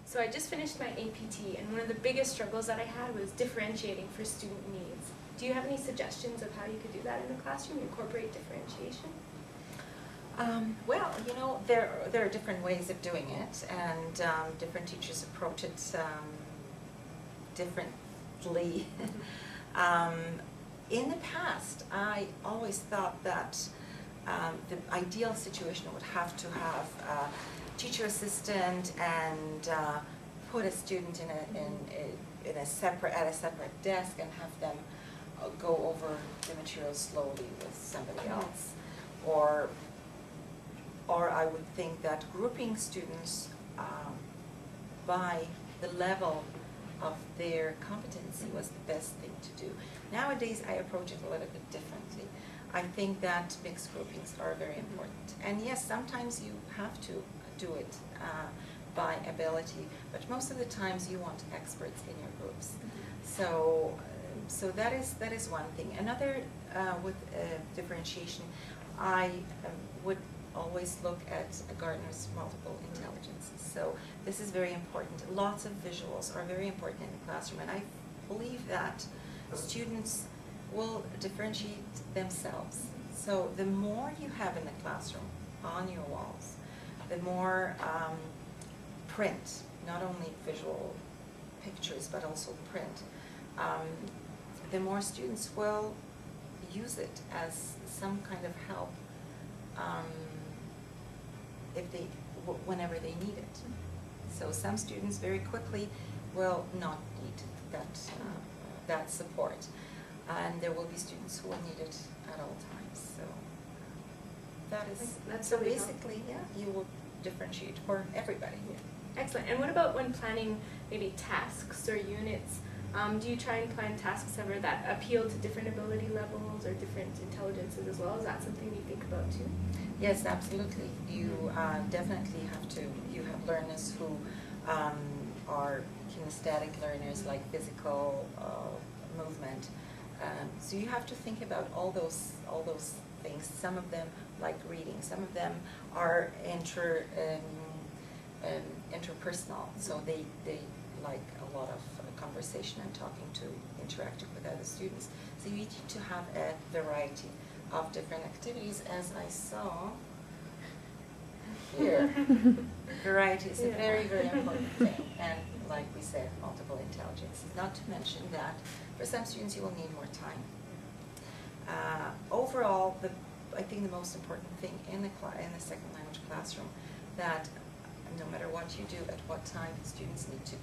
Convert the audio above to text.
So I just finished my APT, and one of the biggest struggles that I had was differentiating for student needs. Do you have any suggestions of how you could do that in the classroom, incorporate differentiation? Well, you know, there are different ways of doing it, and different teachers approach it differently. In the past, I always thought that the ideal situation would have to have a teacher assistant and put a student at a separate desk and have them go over the material slowly with somebody else, or I would think that grouping students by the level of their competency was the best thing to do. Nowadays, I approach it a little bit differently. I think that mixed groupings are very important. And yes, sometimes you have to do it by ability, but most of the times you want experts in your groups. So that is one thing. Another, with differentiation, I would always look at Gardner's multiple intelligences. So this is very important. Lots of visuals are very important in the classroom, and I believe that students will differentiate themselves. So the more you have in the classroom on your walls, the more print, not only visual pictures but also print, the more students will use it as some kind of help whenever they need it. So some students very quickly will not need that support, and there will be students who will need it at all times. So that's so basically, yeah, you will differentiate for everybody. Yeah. Excellent. And what about when planning maybe tasks or units? Do you try and plan tasks ever that appeal to different ability levels or different intelligences as well? Is that something you think about too? Yes, absolutely. You definitely have to. You have learners who are kinesthetic learners, like physical movement. So you have to think about all those things. Some of them like reading. Some of them are interpersonal. So they like a lot of conversation and interacting with other students. So you need to have a variety of different activities, as I saw here. Variety is a very, very important thing, and like we said, multiple intelligences. Not to mention that for some students you will need more time. Overall, I think the most important thing in the second language classroom, that no matter what you do, at what time, students need to